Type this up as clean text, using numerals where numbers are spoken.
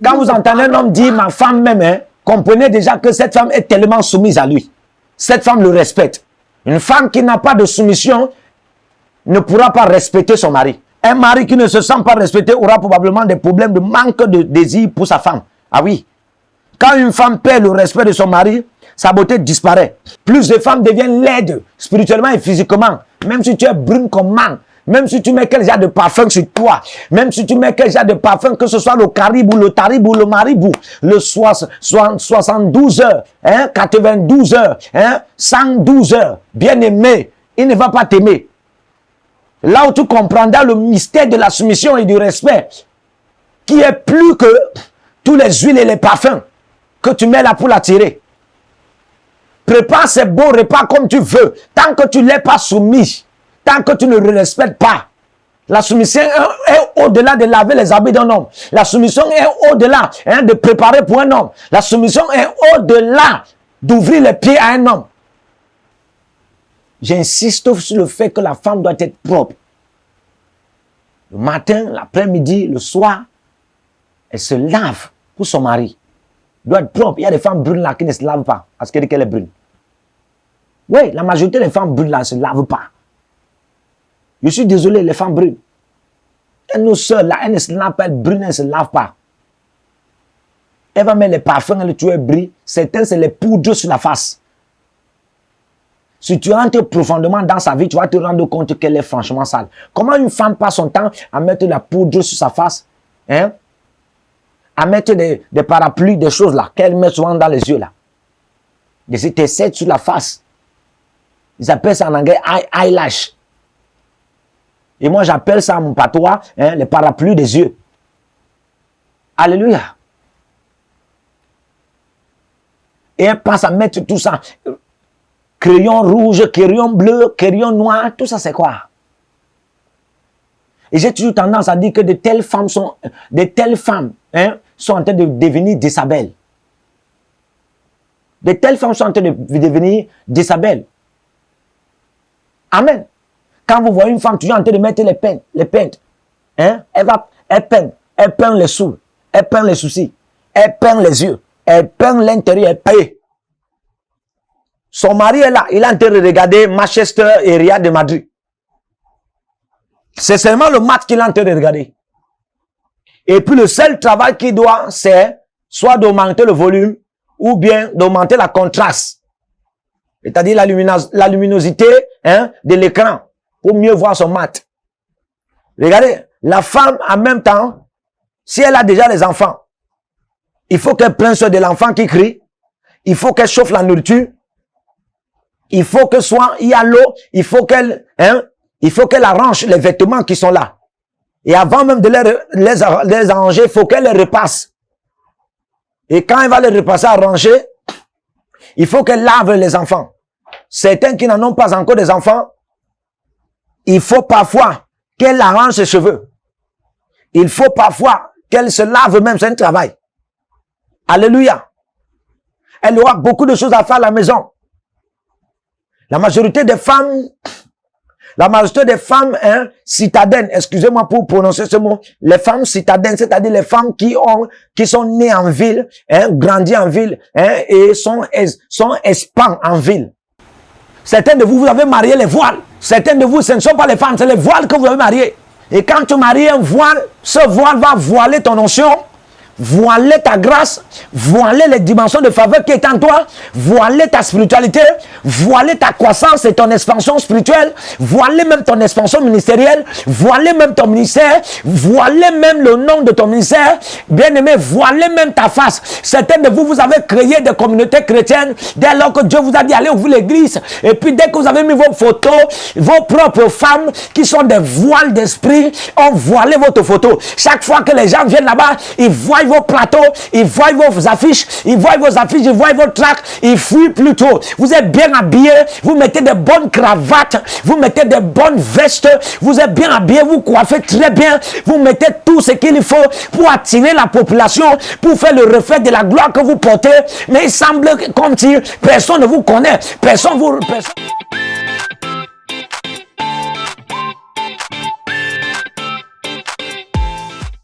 Quand vous entendez un homme dire ma femme même, hein, comprenez déjà que cette femme est tellement soumise à lui. Cette femme le respecte. Une femme qui n'a pas de soumission ne pourra pas respecter son mari. Un mari qui ne se sent pas respecté aura probablement des problèmes de manque de désir pour sa femme. Ah oui. Quand une femme perd le respect de son mari, sa beauté disparaît. Plus de femmes deviennent laides, spirituellement et physiquement. Même si tu es brune comme man, même si tu mets quel genre de parfum sur toi, même si tu mets quel genre de parfum, que ce soit le caribou, le taribou, le maribou, le 72 heures, hein, 92 heures, hein, 112 heures, bien aimé, il ne va pas t'aimer. Là où tu comprendras le mystère de la soumission et du respect, qui est plus que tous les huiles et les parfums que tu mets là pour l'attirer. Prépare ces beaux repas comme tu veux, tant que tu ne l'es pas soumis, tant que tu ne le respectes pas. La soumission est au-delà de laver les habits d'un homme. La soumission est au-delà, hein, de préparer pour un homme. La soumission est au-delà d'ouvrir les pieds à un homme. J'insiste sur le fait que la femme doit être propre. Le matin, l'après-midi, le soir, elle se lave pour son mari. Elle doit être propre. Il y a des femmes brunes là qui ne se lavent pas parce qu'elle dit qu'elle est brune. Oui, la majorité des femmes brunes là ne se lavent pas. Je suis désolé, les femmes brunes. Et nos soeurs là, elles ne se lavent pas, elles brunes, elles ne se lavent pas. Elle va mettre les parfums, elle tuer brille. Certains, c'est les poudres sur la face. Si tu entres profondément dans sa vie, tu vas te rendre compte qu'elle est franchement sale. Comment une femme passe son temps à mettre la poudre sur sa face, hein? À mettre des parapluies, des choses là, qu'elle met souvent dans les yeux là. Des étincelles sur la face. Ils appellent ça en anglais eyelash. Et moi j'appelle ça mon patois, hein, les parapluies des yeux. Alléluia. Et elle passe à mettre tout ça. Crayon rouge, crayon bleu, crayon noir, tout ça c'est quoi? Et j'ai toujours tendance à dire que de telles femmes sont en train de devenir Jézabel. De telles femmes sont en train de devenir Jézabel. Amen. Quand vous voyez une femme toujours en train de mettre les peintes, hein, elle peint les sous, elle peint les soucis, elle peint les yeux, elle peint l'intérieur, elle paye. Son mari est là, il est en train de regarder Manchester et Real de Madrid. C'est seulement le match qu'il est en train de regarder. Et puis le seul travail qu'il doit, c'est soit d'augmenter le volume ou bien d'augmenter la contraste. C'est-à-dire la luminosité, hein, de l'écran pour mieux voir son match. Regardez, la femme en même temps, si elle a déjà les enfants, il faut qu'elle prenne soin de l'enfant qui crie, il faut qu'elle chauffe la nourriture, il faut que il y a l'eau, il faut qu'elle arrange les vêtements qui sont là. Et avant même de les arranger, il faut qu'elle les repasse. Et quand elle va les repasser, arranger, il faut qu'elle lave les enfants. Certains qui n'en ont pas encore des enfants, il faut parfois qu'elle arrange ses cheveux. Il faut parfois qu'elle se lave même, c'est un travail. Alléluia. Elle aura beaucoup de choses à faire à la maison. La majorité des femmes, hein, citadines, excusez-moi pour prononcer ce mot, les femmes citadines, c'est-à-dire les femmes qui sont nées en ville, hein, grandies en ville, hein, et sont expans en ville. Certains de vous, vous avez marié les voiles. Certains de vous, ce ne sont pas les femmes, c'est les voiles que vous avez mariées. Et quand tu maries un voile, ce voile va voiler ton onction, voiler ta grâce, voiler les dimensions de faveur qui est en toi, voiler ta spiritualité, voiler ta croissance et ton expansion spirituelle, voiler même ton expansion ministérielle, voiler même ton ministère, voiler même le nom de ton ministère, bien aimé, voiler même ta face. Certains de vous, vous avez créé des communautés chrétiennes dès lors que Dieu vous a dit allez ouvrir l'église, et puis dès que vous avez mis vos photos, vos propres femmes qui sont des voiles d'esprit ont voilé votre photo. Chaque fois que les gens viennent là-bas, ils voient vos plateaux, ils voient vos affiches, ils voient vos tracts, ils fuient plutôt. Vous êtes bien habillés, vous mettez de bonnes cravates, vous mettez de bonnes vestes, vous êtes bien habillés, vous coiffez très bien, vous mettez tout ce qu'il faut pour attirer la population, pour faire le reflet de la gloire que vous portez, mais il semble comme si personne ne vous connaît, personne.